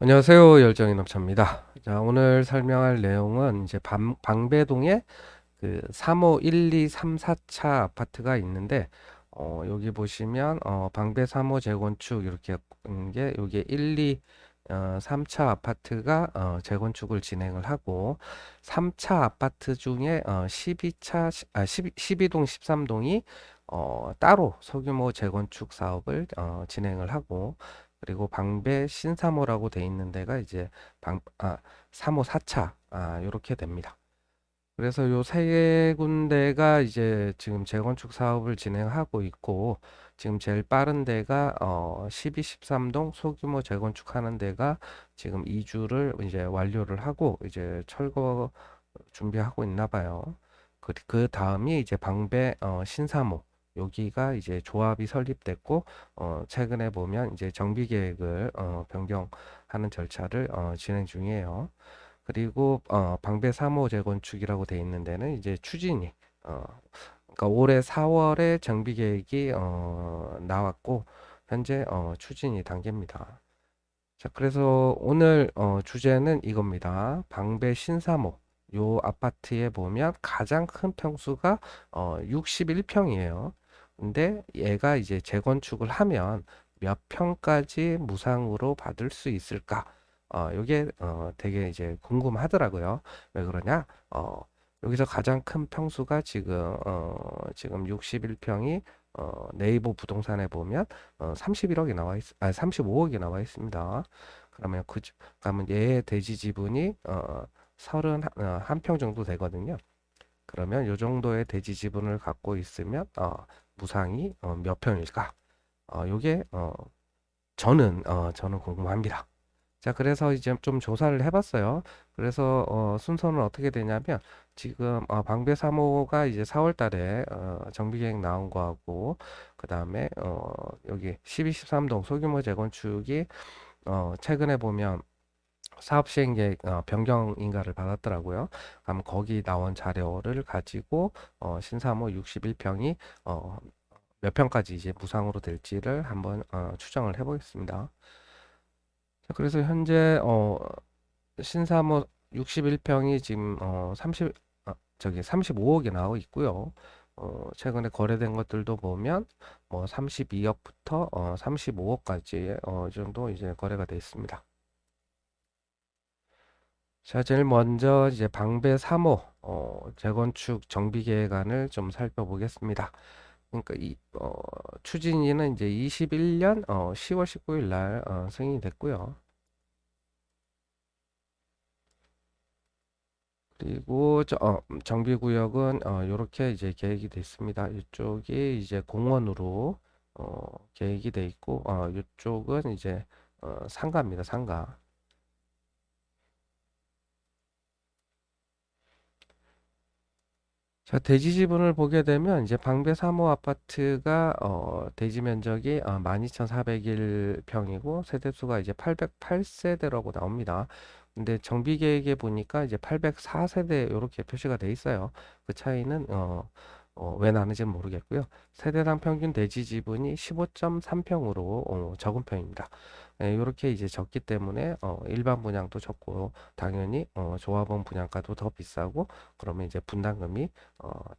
안녕하세요. 열정의 남자입니다. 자, 오늘 설명할 내용은 이제 방배동에 그 3호 1, 2, 3, 4차 아파트가 있는데, 여기 보시면, 방배 3호 재건축 이렇게 게, 여기 1, 2, 3차 아파트가 재건축을 진행을 하고, 3차 아파트 중에 12차, 12동, 13동이 따로 소규모 재건축 사업을 진행을 하고, 그리고 방배 신사모라고 돼 있는 데가 이제 3호 4차 이렇게 됩니다. 그래서 요 세 군데가 이제 지금 재건축 사업을 진행하고 있고, 지금 제일 빠른 데가 12, 13동 소규모 재건축하는 데가 지금 2주를 이제 완료를 하고 이제 철거 준비하고 있나 봐요. 그 다음이 이제 방배 신사모, 여기가 이제 조합이 설립됐고, 최근에 보면 이제 정비 계획을 변경하는 절차를 진행 중이에요. 그리고 방배 3호 재건축이라고 돼 있는 데는 이제 추진이 어, 그러니까 올해 4월에 정비 계획이 나왔고 현재 추진이 단계입니다. 자, 그래서 오늘 주제는 이겁니다. 방배 신사모. 요 아파트에 보면 가장 큰 평수가 61평이에요. 근데 얘가 이제 재건축을 하면 몇 평까지 무상으로 받을 수 있을까? 요게 되게 이제 궁금하더라고요. 왜 그러냐? 여기서 가장 큰 평수가 지금 61평이 네이버 부동산에 보면 31억이 나와 35억이 나와 있습니다. 그러면 얘의 대지 지분이 31평 정도 되거든요. 그러면 요 정도의 대지 지분을 갖고 있으면 무상이 몇 평일까? 요게 저는 궁금합니다. 자, 그래서 이제 좀 조사를 해봤어요. 그래서 순서는 어떻게 되냐면 지금 방배 3호가 이제 4월 달에 정비계획 나온 거하고 그 다음에 여기 12, 13동 소규모 재건축이 최근에 보면 사업 시행 계획 변경인가를 받았더라고요. 그럼 거기 나온 자료를 가지고 신사모 61평이 몇 평까지 이제 무상으로 될지를 한번 추정을 해보겠습니다. 자, 그래서 현재 신사모 61평이 지금 35억에 나와 있고요. 최근에 거래된 것들도 보면 뭐 32억부터 35억까지 정도 이제 거래가 돼 있습니다. 자, 제일 먼저 이제 방배 3호 재건축 정비 계획안을 좀 살펴보겠습니다. 그러니까 추진위는 이제 21년 10월 19일 날 승인이 됐고요. 그리고 정비구역은 이렇게 이제 계획이 돼 있습니다. 이쪽이 이제 공원으로 계획이 돼 있고 이쪽은 이제 상가입니다. 상가. 자, 대지 지분을 보게 되면 이제 방배 3호 아파트가 대지 면적이 12,401평이고 세대수가 이제 808세대라고 나옵니다. 근데 정비 계획에 보니까 이제 804세대 이렇게 표시가 돼 있어요. 그 차이는 왜 나는지는 모르겠고요. 세대당 평균 대지 지분이 15.3평으로 적은 편입니다. 이렇게 이제 적기 때문에 일반 분양도 적고 당연히 조합원 분양가도 더 비싸고 그러면 이제 분담금이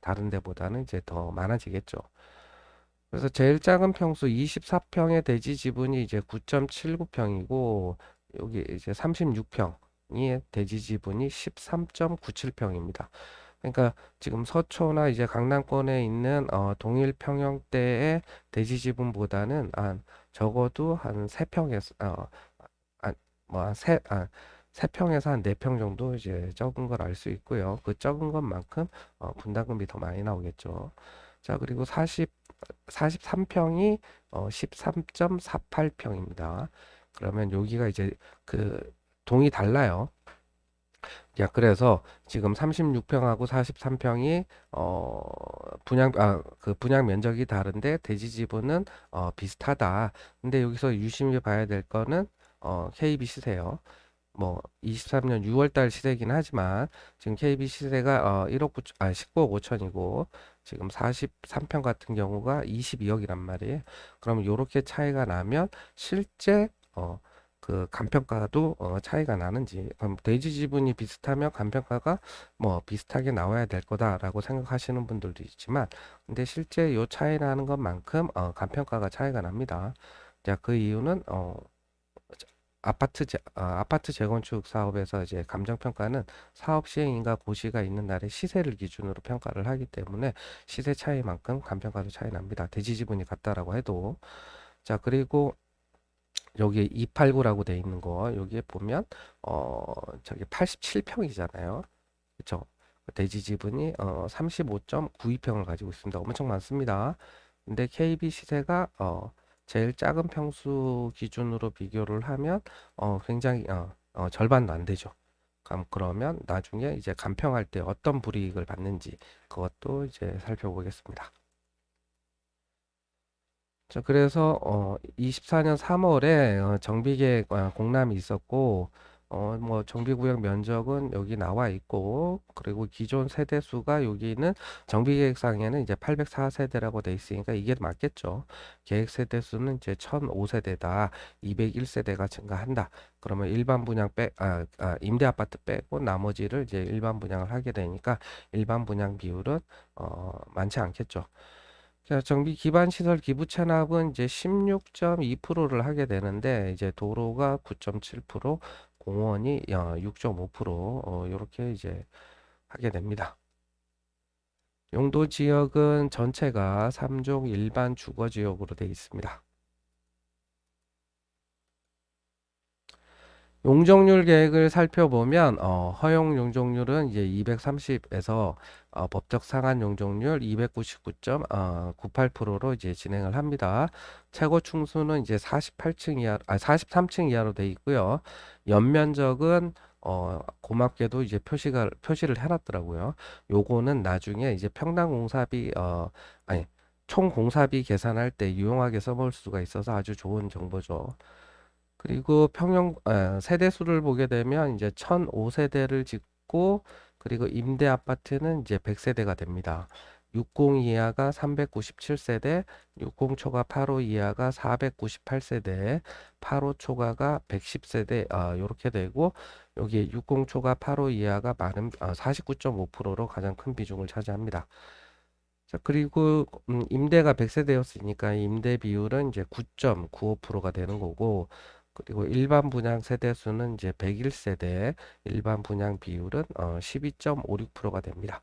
다른 데보다는 이제 더 많아지겠죠. 그래서 제일 작은 평수 24평의 대지 지분이 이제 9.79평이고 여기 이제 36평이 대지 지분이 13.97평입니다. 그러니까 지금 서초나 이제 강남권에 있는 동일 평형대의 대지 지분보다는 한 적어도 한 3평에서 세 평에서 한 4평 정도 이제 적은 걸 알 수 있고요. 그 적은 것만큼 분담금이 더 많이 나오겠죠. 자, 그리고 43평이 13.48평입니다. 그러면 여기가 이제 그 동이 달라요. 야, 그래서 지금 36평하고 43평이 그 분양 면적이 다른데 대지 지분은 비슷하다. 근데 여기서 유심히 봐야 될 거는 KB 시세요. 뭐 23년 6월 달 시세긴 하지만 지금 KB 시세가 19억 5천이고 지금 43평 같은 경우가 22억이란 말이에요. 그럼 요렇게 차이가 나면 실제 그 간평가도 차이가 나는지, 대지 지분이 비슷하면 간평가가 뭐 비슷하게 나와야 될 거다라고 생각하시는 분들도 있지만, 근데 실제 요 차이 나는 것만큼 간평가가 차이가 납니다. 자, 그 이유는 아파트 재건축 사업에서 이제 감정평가는 사업 시행인가 고시가 있는 날의 시세를 기준으로 평가를 하기 때문에 시세 차이만큼 감평가도 차이 납니다. 대지 지분이 같다라고 해도. 자, 그리고 여기 289라고 돼 있는 거 여기에 보면 저기 87평이잖아요. 그쵸? 대지 지분이 35.92평을 가지고 있습니다. 엄청 많습니다. 근데 KB 시세가 제일 작은 평수 기준으로 비교를 하면 굉장히 절반도 안 되죠. 그러면 나중에 이제 감평할 때 어떤 불이익을 받는지 그것도 이제 살펴보겠습니다. 자, 그래서 24년 3월에 정비계획 공람이 있었고 뭐 정비구역 면적은 여기 나와 있고 그리고 기존 세대 수가 여기는 정비계획상에는 이제 804세대라고 돼 있으니까 이게 맞겠죠. 계획 세대 수는 이제 1005세대다. 201세대가 증가한다. 그러면 일반 분양 임대 아파트 빼고 나머지를 이제 일반 분양을 하게 되니까 일반 분양 비율은 많지 않겠죠. 자, 정비 기반 시설 기부 체납은 이제 16.2%를 하게 되는데 이제 도로가 9.7%, 공원이 6.5% 이렇게 이제 하게 됩니다. 용도 지역은 전체가 3종 일반 주거 지역으로 되어 있습니다. 용적률 계획을 살펴보면 허용 용적률은 이제 230에서 법적 상한 용적률 299.98%로 이제 진행을 합니다. 최고 층수는 이제 48층 이하, 43층 이하로 돼 있고요. 연면적은 고맙게도 이제 표시를 해놨더라고요. 요거는 나중에 이제 평당 공사비 아니 총 공사비 계산할 때 유용하게 써볼 수가 있어서 아주 좋은 정보죠. 그리고 세대 수를 보게 되면 이제 1005세대를 짓고 그리고 임대 아파트는 이제 100세대가 됩니다. 60 이하가 397세대, 60 초과 85 이하가 498세대, 85 초과가 110세대 이렇게 되고 여기 60 초과 85 이하가 많은 49.5%로 가장 큰 비중을 차지합니다. 자, 그리고 임대가 100세대였으니까 임대 비율은 이제 9.95%가 되는 거고 그리고 일반 분양 세대 수는 이제 101세대, 일반 분양 비율은 12.56%가 됩니다.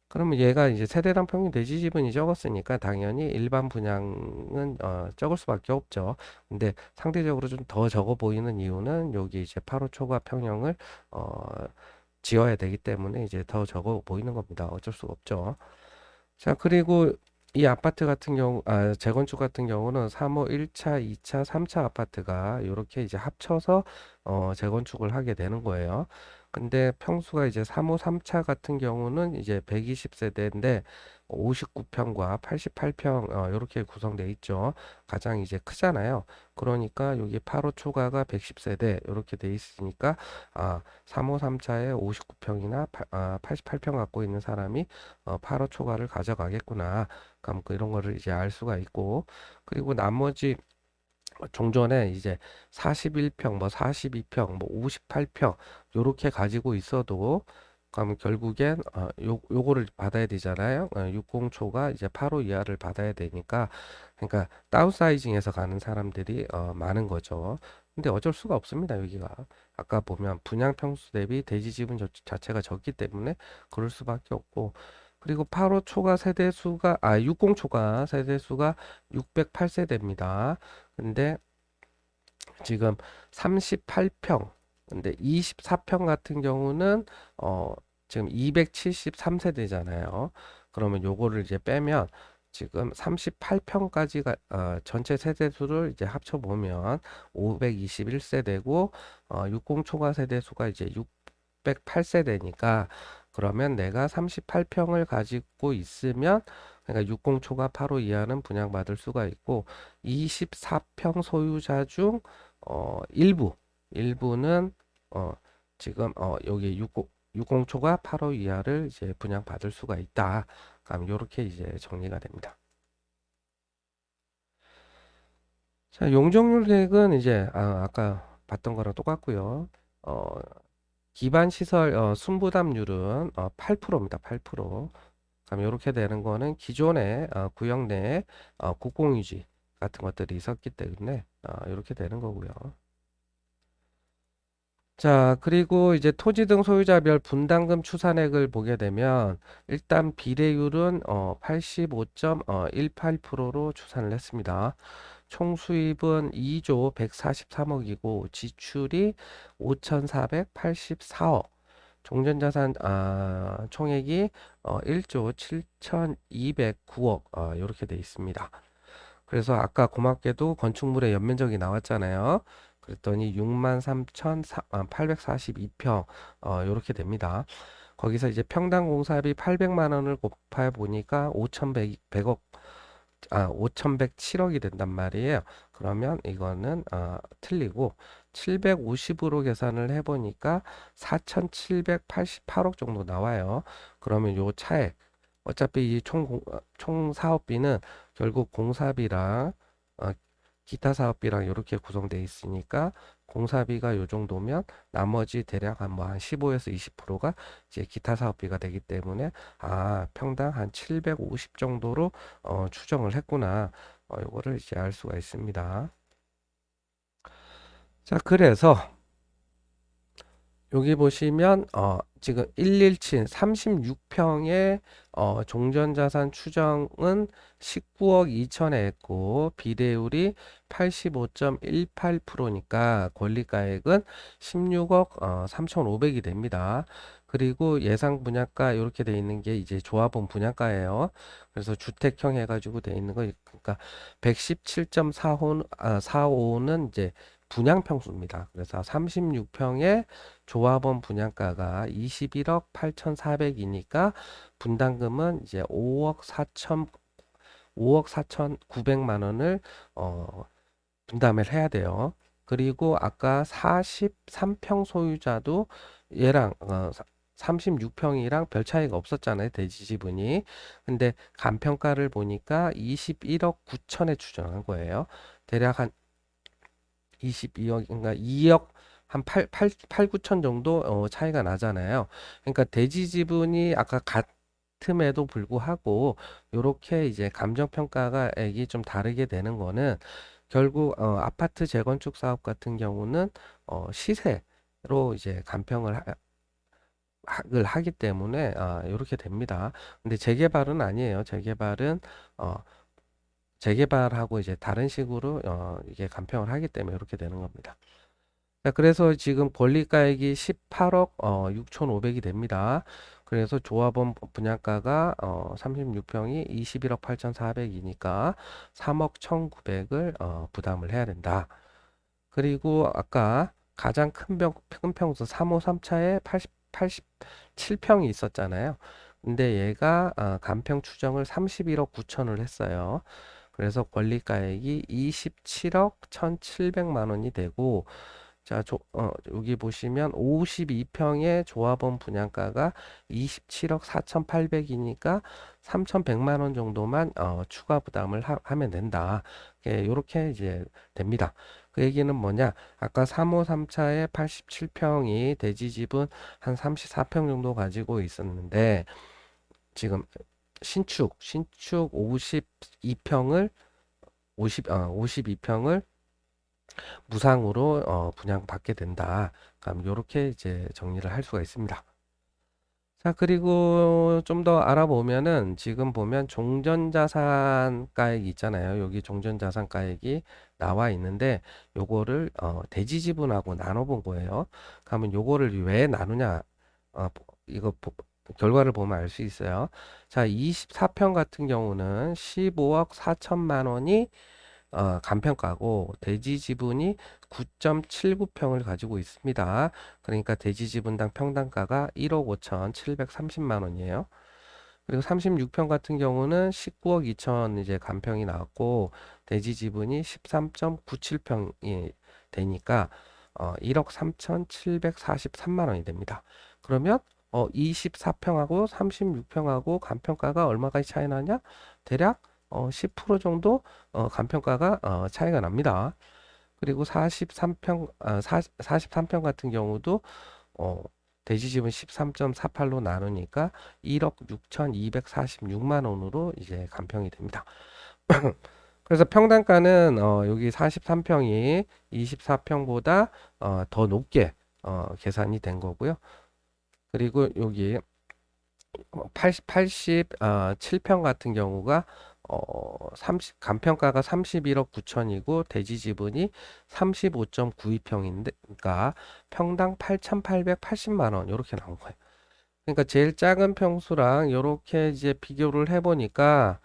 그러면 얘가 이제 세대당 평균 대지 지분이 적었으니까 당연히 일반 분양은 적을 수밖에 없죠. 근데 상대적으로 좀 더 적어 보이는 이유는 여기 이제 8호 초과 평형을 어, 지어야 되기 때문에 이제 더 적어 보이는 겁니다. 어쩔 수가 없죠. 자, 그리고 이 아파트 같은 경우, 재건축 같은 경우는 3호 1차, 2차, 3차 아파트가 이렇게 이제 합쳐서 재건축을 하게 되는 거예요. 근데 평수가 이제 3호 3차 같은 경우는 이제 120세대인데 59평과 88평 이렇게 구성되어 있죠. 가장 이제 크잖아요. 그러니까 여기 8호 초과가 110세대 이렇게 돼 있으니까 3호 3차에 59평이나 88평 갖고 있는 사람이 8호 초과를 가져가겠구나. 그럼 이런 거를 이제 알 수가 있고 그리고 나머지 종전에 이제 41평, 뭐 42평, 뭐 58평 요렇게 가지고 있어도 그럼 결국엔 요거를 받아야 되잖아요. 60초가 이제 8호 이하를 받아야 되니까 그러니까 다운사이징해서 가는 사람들이 많은 거죠. 근데 어쩔 수가 없습니다. 여기가 아까 보면 분양 평수 대비 대지 지분 자체가 적기 때문에 그럴 수밖에 없고 그리고 8호 초과 세대 수가 60 초과 세대 수가 608세대입니다. 근데 지금 38평 근데 24평 같은 경우는 지금 273세대잖아요. 그러면 요거를 이제 빼면 지금 38평까지가 전체 세대 수를 이제 합쳐 보면 521세대고 60 초과 세대 수가 이제 608세대니까 그러면 내가 38평을 가지고 있으면 그러니까 60 초과 85 이하는 분양받을 수가 있고 24평 소유자 중 일부는 어, 지금 여기 60 초과 85 이하를 이제 분양받을 수가 있다. 그럼 요렇게 이제 정리가 됩니다. 자, 용적률 계획은 이제 아까 봤던 거랑 똑같고요. 기반 시설 순부담률은 8%입니다. 8%. 그럼 이렇게 되는 거는 기존의 구역 내에 국공유지 같은 것들이 있었기 때문에 이렇게 되는 거고요. 자, 그리고 이제 토지 등 소유자별 분담금 추산액을 보게 되면 일단 비례율은 85.18%로 추산을 했습니다. 총 수입은 2조 143억이고 지출이 5,484억. 종전자산 총액이 1조 7,209억 이렇게 돼 있습니다. 그래서 아까 고맙게도 건축물의 연면적이 나왔잖아요. 그랬더니 63,842평 이렇게 됩니다. 거기서 이제 평당 공사비 800만 원을 곱해 보니까 5,100억 5,107억이 된단 말이에요. 그러면 이거는 틀리고 750으로 계산을 해보니까 4,788억 정도 나와요. 그러면 요 차액 어차피 이 총 사업비는 결국 공사비랑 어, 기타 사업비랑 이렇게 구성되어 있으니까 공사비가 요 정도면 나머지 대략 한 15에서 20%가 이제 기타 사업비가 되기 때문에 평당 한 750 정도로 추정을 했구나. 요거를 이제 알 수가 있습니다. 자, 그래서 여기 보시면 지금 117 36평의 종전자산 추정은 19억 2천에 했고 비례율이 85.18%니까 권리가액은 16억 3,500이 됩니다. 그리고 예상 분양가 이렇게 돼 있는 게 이제 조합원 분양가예요. 그래서 주택형 해가지고 돼 있는 거 그러니까 117.45는 이제 분양평수입니다. 그래서 36평에 조합원 분양가가 21억 8,400이니까 분담금은 이제 5억 4,900만 원을 분담을 해야 돼요. 그리고 아까 43평 소유자도 얘랑 36평이랑 별 차이가 없었잖아요. 대지 지분이. 근데 간평가를 보니까 21억 9천에 추정한 거예요. 대략 한 22억인가 2억 한 9천 정도 차이가 나잖아요. 그러니까 대지 지분이 아까 같음에도 불구하고 이렇게 이제 감정평가액이 좀 다르게 되는 거는 결국 아파트 재건축 사업 같은 경우는 시세로 이제 을 하기 때문에 이렇게 됩니다. 근데 재개발은 아니에요. 어, 재개발하고 이제 다른 식으로 이게 간평을 하기 때문에 이렇게 되는 겁니다. 자, 그래서 지금 권리가액이 18억 6,500이 됩니다. 그래서 조합원 분양가가 36평이 21억 8,400이니까 3억 1,900을 부담을 해야 된다. 그리고 아까 가장 큰 평수 3호 3차에 87평이 있었잖아요. 근데 얘가 간평 추정을 31억 9천을 했어요. 그래서 권리가액이 27억 1,700만 원이 되고 자, 여기 보시면 52평의 조합원 분양가가 27억 4,800이니까 3,100만 원 정도만 추가 부담을 하면 된다. 이렇게 이제 됩니다. 그 얘기는 뭐냐? 아까 3호 3차에 87평이 대지 지분 한 34평 정도 가지고 있었는데 지금 신축 52평을 52평을 무상으로 분양받게 된다. 그럼 이렇게 이제 정리를 할 수가 있습니다. 자, 그리고 좀 더 알아보면은 지금 보면 종전자산가액 있잖아요. 여기 종전자산가액이 나와 있는데 요거를 대지 지분하고 나눠 본 거예요. 그러면 요거를 왜 나누냐? 이거 결과를 보면 알 수 있어요. 자, 24평 같은 경우는 15억 4천만 원이 간평가고 대지 지분이 9.79평을 가지고 있습니다. 그러니까 대지 지분당 평당가가 1억 5,730만 원이에요. 그리고 36평 같은 경우는 19억 2천 이제 간평이 나왔고 대지 지분이 13.97평이 되니까 1억 3,743만 원이 됩니다. 그러면 24평하고 36평하고 간평가가 얼마까지 차이 나냐? 대략 10% 정도 간평가가 차이가 납니다. 그리고 43평, 43평 같은 경우도 어, 대지집은 13.48로 나누니까 1억 6,246만 원으로 이제 간평이 됩니다. 그래서 평당가는 여기 43평이 24평보다 더 높게 계산이 된 거고요. 그리고 여기 87평 같은 경우가 간평가가 31억 9천이고 대지 지분이 35.92평인데 그러니까 평당 8,880만 원 이렇게 나온 거예요. 그러니까 제일 작은 평수랑 이렇게 이제 비교를 해보니까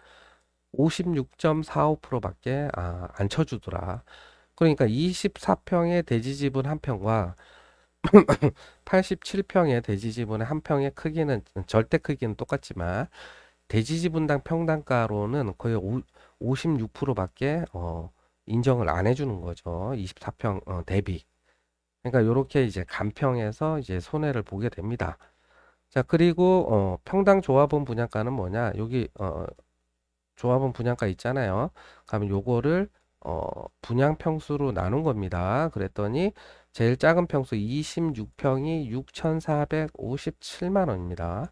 56.45%밖에 안 쳐주더라. 그러니까 24평의 대지 지분 한 평과 87평의 대지 지분의 한 평의 크기는 절대 크기는 똑같지만 대지 지분당 평당가로는 거의 56%밖에 인정을 안 해주는 거죠. 24평 대비. 그러니까 이렇게 이제 간평에서 이제 손해를 보게 됩니다. 자, 그리고 평당 조합원 분양가는 뭐냐? 여기 조합원 분양가 있잖아요. 그러면 요거를 분양 평수로 나눈 겁니다. 그랬더니 제일 작은 평수 26평이 6,457만 원입니다.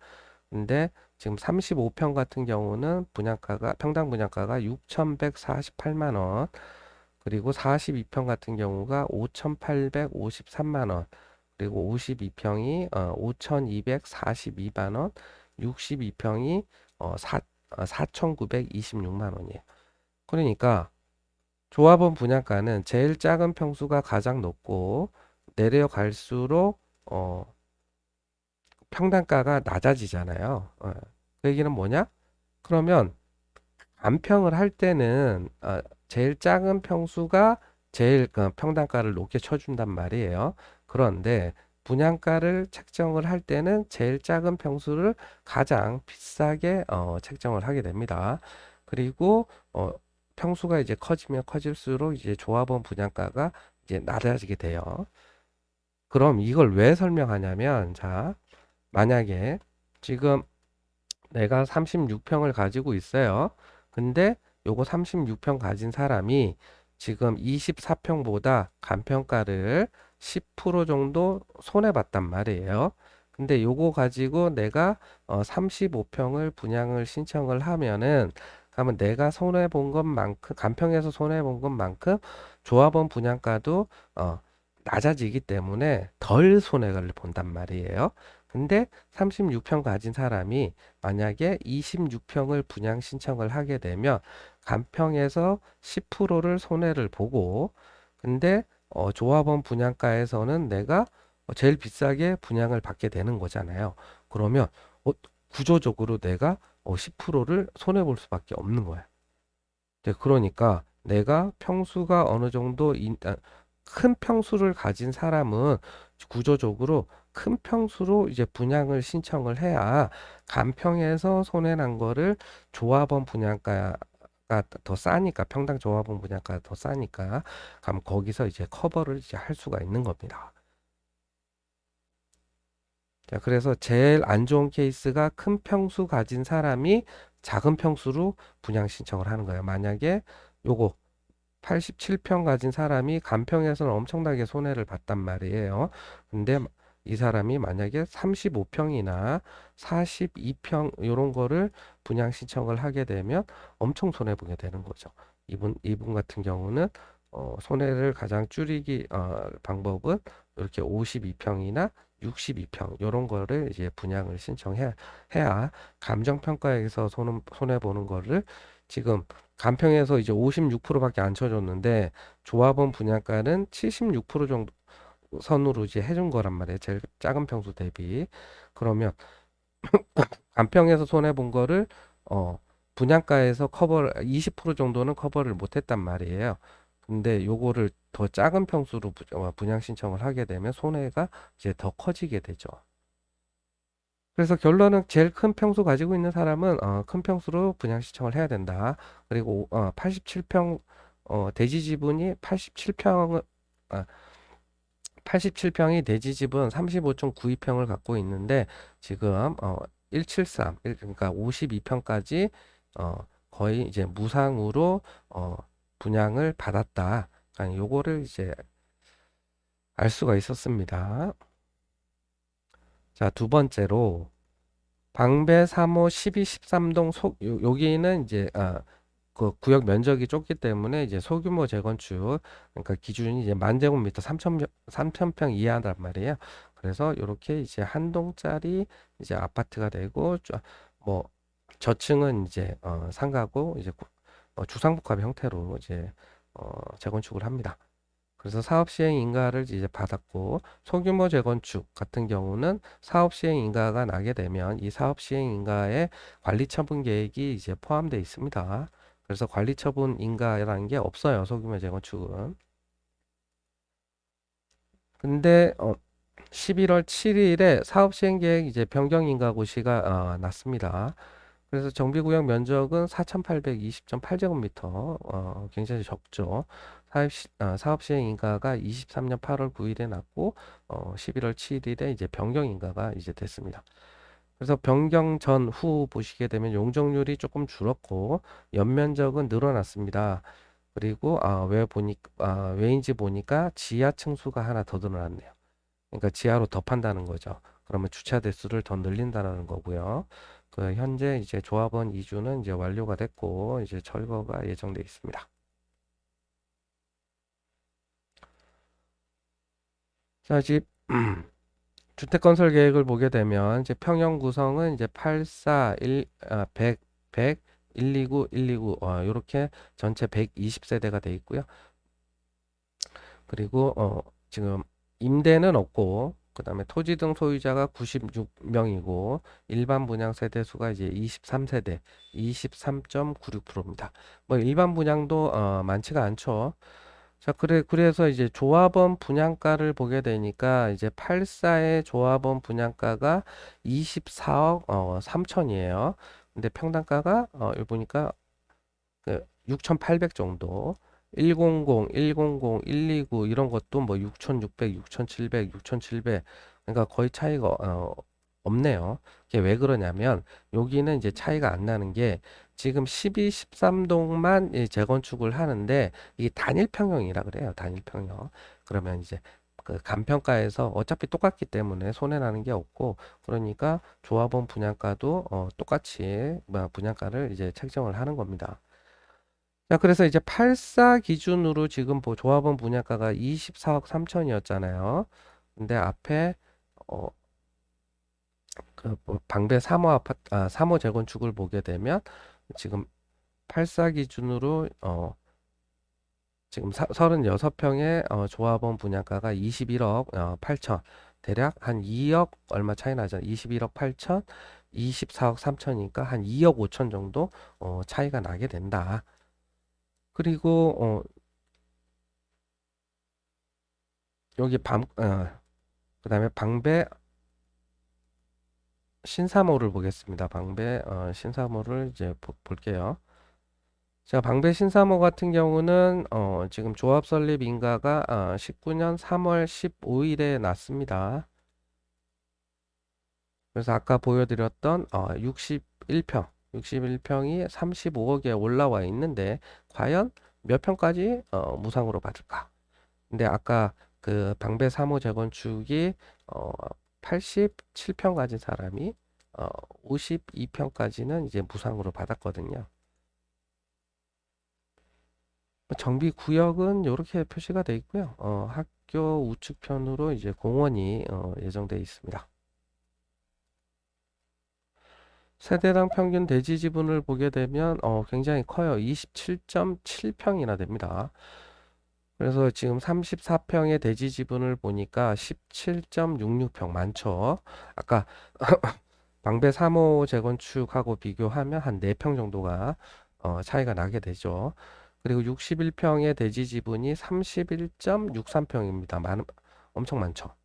근데 지금 35평 같은 경우는 분양가가 평당 분양가가 6,148만 원. 그리고 42평 같은 경우가 5,853만 원. 그리고 52평이 5,242만 원. 62평이 4,926만 원이에요. 그러니까 조합원 분양가는 제일 작은 평수가 가장 높고 내려갈수록 평당가가 낮아지잖아요. 그 얘기는 뭐냐? 그러면 안평을 할 때는 제일 작은 평수가 제일 그 평당가를 높게 쳐준단 말이에요. 그런데 분양가를 책정을 할 때는 제일 작은 평수를 가장 비싸게 책정을 하게 됩니다. 그리고 평수가 이제 커지면 커질수록 이제 조합원 분양가가 이제 낮아지게 돼요. 그럼 이걸 왜 설명하냐면, 자, 만약에 지금 내가 36평을 가지고 있어요. 근데 요거 36평 가진 사람이 지금 24평보다 간평가를 10% 정도 손해봤단 말이에요. 근데 요거 가지고 내가 35평을 분양을 신청을 하면은 그러면 내가 손해본 것만큼 간평에서 손해본 것만큼 조합원 분양가도 낮아지기 때문에 덜 손해를 본단 말이에요. 근데 36평 가진 사람이 만약에 26평을 분양 신청을 하게 되면 간평에서 10%를 손해를 보고 근데 조합원 분양가에서는 내가 제일 비싸게 분양을 받게 되는 거잖아요. 그러면 구조적으로 내가 10%를 손해 볼 수밖에 없는 거야. 네, 그러니까 내가 평수가 어느 정도 큰 평수를 가진 사람은 구조적으로 큰 평수로 이제 분양을 신청을 해야 간평에서 손해난 거를 조합원 분양가가 더 싸니까 평당 조합원 분양가가 더 싸니까 그럼 거기서 이제 커버를 이제 할 수가 있는 겁니다. 자, 그래서 제일 안 좋은 케이스가 큰 평수 가진 사람이 작은 평수로 분양 신청을 하는 거예요. 만약에 요거 87평 가진 사람이 간평에서는 엄청나게 손해를 봤단 말이에요. 근데 이 사람이 만약에 35평이나 42평 이런 거를 분양 신청을 하게 되면 엄청 손해 보게 되는 거죠. 이분 같은 경우는 손해를 가장 줄이기 방법은 이렇게 52평이나 62평 이런 거를 이제 분양을 신청해야 감정 평가에서 손해 보는 거를 지금 간평에서 이제 56%밖에 안 쳐줬는데 조합원 분양가는 76% 정도 선으로 이제 해준 거란 말이에요. 제일 작은 평수 대비. 그러면 간평에서 손해 본 거를 분양가에서 20% 정도는 커버를 못 했단 말이에요. 근데 요거를 더 작은 평수로 분양 신청을 하게 되면 손해가 이제 더 커지게 되죠. 그래서 결론은 제일 큰 평수 가지고 있는 사람은 큰 평수로 분양 신청을 해야 된다. 그리고 87평 대지 지분이 87평 87평이 대지 지분 35.92평을 갖고 있는데 지금 173 그러니까 52평까지 거의 이제 무상으로 분양을 받았다. 아니, 요거를 이제 알 수가 있었습니다. 자, 두 번째로 방배 3호 12, 13동 여기는 이제 그 구역 면적이 좁기 때문에 이제 소규모 재건축, 그러니까 기준이 이제 만 제곱미터 3,000평 이하란 말이에요. 그래서 이렇게 이제 한 동짜리 이제 아파트가 되고, 뭐 저층은 이제 상가고 이제 주상복합 형태로 이제 재건축을 합니다. 그래서 사업 시행 인가를 이제 받았고, 소규모 재건축 같은 경우는 사업 시행 인가가 나게 되면 이 사업 시행 인가에 관리 처분 계획이 이제 포함되어 있습니다. 그래서 관리 처분 인가라는 게 없어요, 소규모 재건축은. 근데 11월 7일에 사업 시행 계획 이제 변경 인가 고시가 났습니다. 그래서 정비구역 면적은 4,820.8제곱미터, 굉장히 적죠. 사업 시행 인가가 23년 8월 9일에 났고, 11월 7일에 이제 변경 인가가 이제 됐습니다. 그래서 변경 전후 보시게 되면 용적률이 조금 줄었고, 연면적은 늘어났습니다. 그리고 왜인지 보니까 지하 층수가 하나 더 늘어났네요. 그러니까 지하로 더 판다는 거죠. 그러면 주차 대수를 더 늘린다는 거고요. 그 현재 이제 조합원 이주는 이제 완료가 됐고 이제 철거가 예정돼 있습니다. 자, 집 주택 건설 계획을 보게 되면 이제 평형 구성은 이제 84, 100, 129, 129 이렇게 전체 120세대가 돼 있고요. 그리고 지금 임대는 없고 그다음에 토지 등 소유자가 96명이고 일반 분양 세대 수가 이제 23세대 23.96%입니다. 뭐 일반 분양도 많지가 않죠. 자, 그래서 이제 조합원 분양가를 보게 되니까 이제 84의 조합원 분양가가 24억 3천이에요. 근데 평당가가 여기 보니까 그 6,800 정도. 100, 100, 129 이런 것도 뭐 6,600, 6,700, 6,700. 그러니까 거의 차이가 없네요. 이게 왜 그러냐면 여기는 이제 차이가 안 나는 게 지금 12, 13동만 재건축을 하는데 이게 단일 평형이라 그래요. 단일 평형. 그러면 이제 그 간평가에서 어차피 똑같기 때문에 손해 나는 게 없고 그러니까 조합원 분양가도 똑같이 분양가를 이제 책정을 하는 겁니다. 자, 그래서 이제 84 기준으로 지금 조합원 분양가가 24억 3천이었잖아요. 근데 앞에 어, 방배 3호 3호 재건축을 보게 되면 지금 84 기준으로 지금 36평의 조합원 분양가가 21억 8천, 대략 한 2억 얼마 차이 나잖아요. 21억 8천, 24억 3천이니까 한 2억 5천 정도 차이가 나게 된다. 그리고 여기 그다음에 방배 신사모를 보겠습니다. 방배 신사모를 이제 볼게요. 자, 방배 신사모 같은 경우는 지금 조합 설립 인가가 19년 3월 15일에 났습니다. 그래서 아까 보여드렸던 61평이 35억에 올라와 있는데 과연 몇 평까지 무상으로 받을까? 근데 아까 그 방배 3호 재건축이 87평 가진 사람이 52평까지는 이제 무상으로 받았거든요. 정비 구역은 이렇게 표시가 되어 있고요. 학교 우측편으로 이제 공원이 예정되어 있습니다. 세대당 평균 대지 지분을 보게 되면 굉장히 커요. 27.7평이나 됩니다. 그래서 지금 34평의 대지 지분을 보니까 17.66평 많죠. 아까 방배 3호 재건축하고 비교하면 한 4평 정도가 차이가 나게 되죠. 그리고 61평의 대지 지분이 31.63평입니다. 엄청 많죠.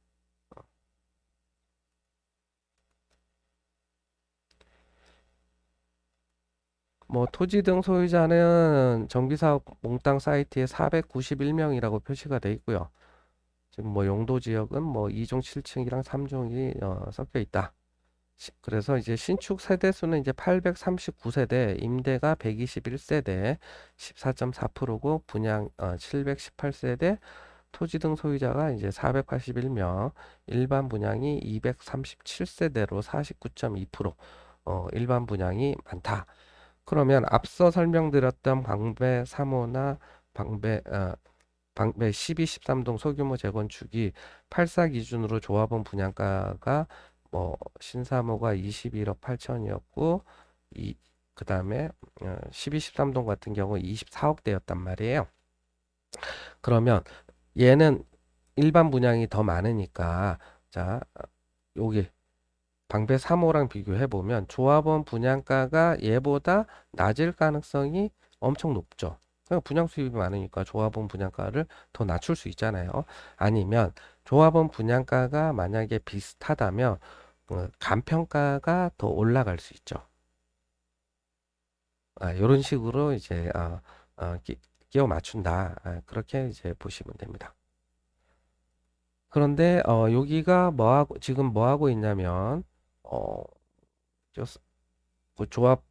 뭐 토지 등 소유자는 정비사업 몽땅 사이트에 491명이라고 표시가 되어 있고요. 지금 뭐 용도 지역은 뭐 2종 7층이랑 3종이 섞여 있다. 그래서 이제 신축 세대 수는 이제 839세대, 임대가 121세대, 14.4%고 분양 718세대, 토지 등 소유자가 이제 481명, 일반 분양이 237세대로 49.2%, 일반 분양이 많다. 그러면 앞서 설명드렸던 방배 3호나 방배 방배 12, 13동 소규모 재건축이 84 기준으로 조합원 분양가가 뭐 신사모가 21억 8천이었고 이 그다음에 12, 13동 같은 경우 24억대였단 말이에요. 그러면 얘는 일반 분양이 더 많으니까 자, 여기 방배 3호랑 비교해 보면 조합원 분양가가 얘보다 낮을 가능성이 엄청 높죠. 그러니까 분양 수입이 많으니까 조합원 분양가를 더 낮출 수 있잖아요. 아니면 조합원 분양가가 만약에 비슷하다면 간평가가 더 올라갈 수 있죠. 이런 식으로 이제 끼워 맞춘다. 그렇게 이제 보시면 됩니다. 그런데 여기가 지금 뭐 하고 있냐면 어, 그 조합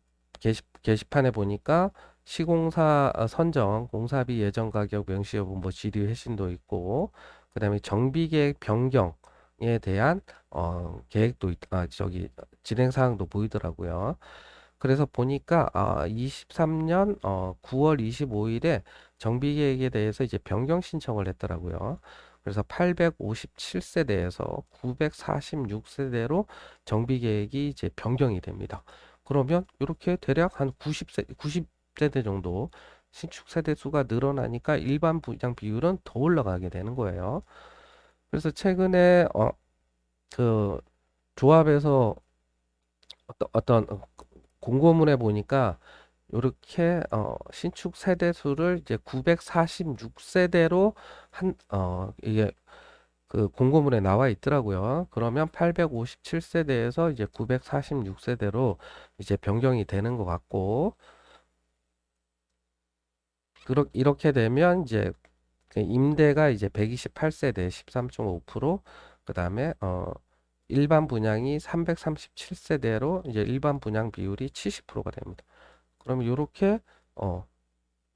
게시판에 보니까 시공사 선정, 공사비 예정 가격 명시 여부, 뭐 질의 회신도 있고, 그다음에 정비 계획 변경에 대한 계획도 저기 진행 사항도 보이더라고요. 그래서 보니까 23년 9월 25일에 정비 계획에 대해서 이제 변경 신청을 했더라고요. 그래서 857세대에서 946세대로 정비 계획이 이제 변경이 됩니다. 그러면 이렇게 대략 한 90세대 정도 신축 세대 수가 늘어나니까 일반 분양 비율은 더 올라가게 되는 거예요. 그래서 최근에 그 조합에서 어떤 공고문에 보니까 이렇게 신축 세대 수를 이제 946세대로 이게 그 공고문에 나와 있더라고요. 그러면 857세대에서 이제 946세대로 이제 변경이 되는 것 같고, 이렇게 되면 이제 그 임대가 이제 128세대 13.5%, 그다음에 일반 분양이 337세대로 이제 일반 분양 비율이 70%가 됩니다. 그러면 이렇게 어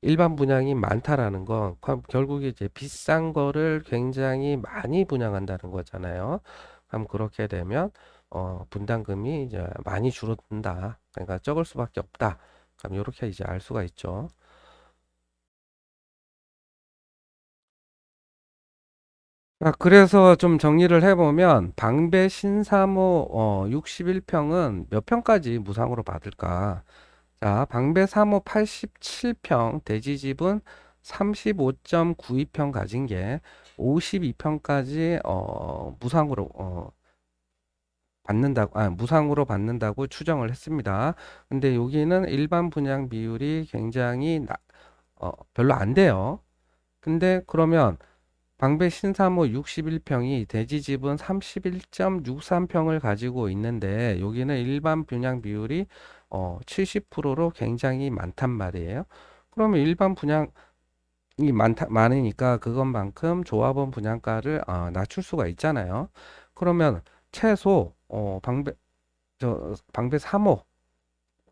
일반 분양이 많다라는 건 결국에 이제 비싼 거를 굉장히 많이 분양한다는 거잖아요. 그럼 그렇게 되면 분담금이 이제 많이 줄어든다. 그러니까 적을 수밖에 없다. 그럼 이렇게 이제 알 수가 있죠. 그래서 좀 정리를 해보면 방배 신사모 61평은 몇 평까지 무상으로 받을까? 자, 방배 3호 87평, 대지집은 35.92평 가진 게 52평까지 무상으로 무상으로 받는다고 추정을 했습니다. 근데 여기는 일반 분양 비율이 굉장히 별로 안 돼요. 근데 그러면 방배 신사모 61평이 대지집은 31.63평을 가지고 있는데 여기는 일반 분양 비율이 70%로 굉장히 많단 말이에요. 그러면 일반 분양이 많으니까 그것만큼 조합원 분양가를 낮출 수가 있잖아요. 그러면 최소 방배 3호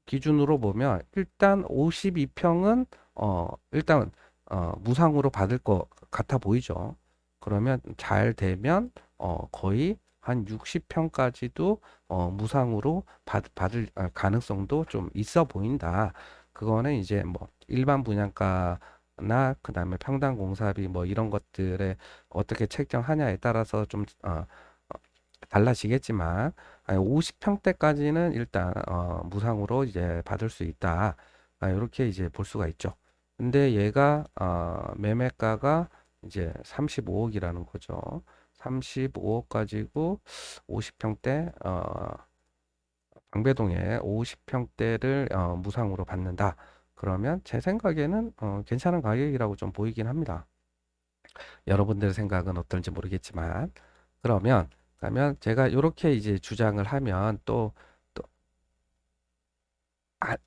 기준으로 보면 일단 52평은 일단 무상으로 받을 것 같아 보이죠. 그러면 잘 되면 거의 한 60평까지도 무상으로 받을 가능성도 좀 있어 보인다. 그거는 이제 뭐 일반 분양가나 그다음에 평당 공사비 뭐 이런 것들에 어떻게 책정하냐에 따라서 좀 달라지겠지만 50평대까지는 일단 무상으로 이제 받을 수 있다. 이렇게 이제 볼 수가 있죠. 근데 얘가 매매가가 이제 35억이라는 거죠. 35억 가지고 50평대 방배동에 50평대를 무상으로 받는다. 그러면 제 생각에는 괜찮은 가격이라고 좀 보이긴 합니다. 여러분들 생각은 어떨지 모르겠지만 그러면 제가 이렇게 이제 주장을 하면 또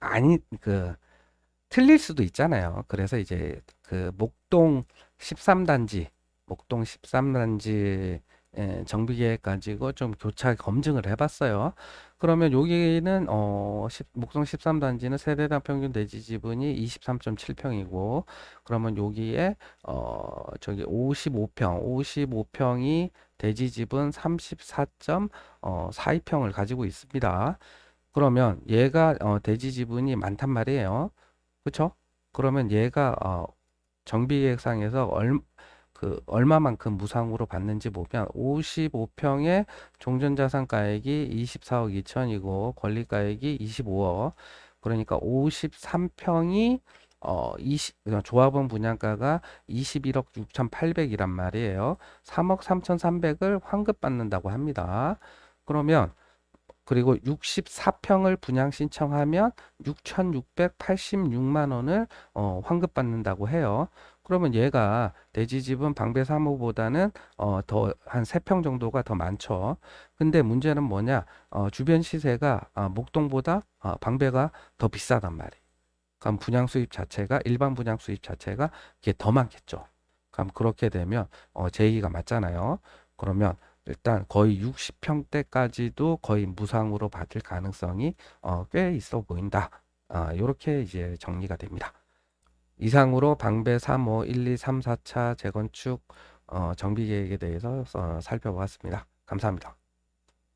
아니 틀릴 수도 있잖아요. 그래서 이제 그 목동 13단지 정비 계획 가지고 좀 교차 검증을 해봤어요. 그러면 여기는 목성 13단지는 세대당 평균 대지 지분이 23.7평이고, 그러면 여기에 저기 55평이 대지 지분 34.42평을 가지고 있습니다. 그러면 얘가 대지 지분이 많단 말이에요. 그쵸? 그러면 얘가 정비계획상에서 얼마만큼 무상으로 받는지 보면 55평의 종전자산가액이 24억 2천이고 권리가액이 25억. 그러니까 53평이 그냥 조합원 분양가가 21억 6,800이란 말이에요. 3억 3,300을 환급받는다고 합니다. 그러면 그리고 64평을 분양 신청하면 6,686만 원을 환급받는다고 해요. 그러면 얘가 대지집은 방배 3호보다는 더 한 3평 정도가 더 많죠. 근데 문제는 뭐냐? 주변 시세가 목동보다 방배가 더 비싸단 말이에요. 그럼 분양 수입 자체가 일반 분양 수입 자체가 이게 더 많겠죠. 그럼 그렇게 되면 제의가 맞잖아요. 그러면 일단 거의 60평대까지도 거의 무상으로 받을 가능성이 꽤 있어 보인다. 이렇게 이제 정리가 됩니다. 이상으로 방배 3호 1, 2, 3, 4차 재건축 정비 계획에 대해서 살펴보았습니다. 감사합니다.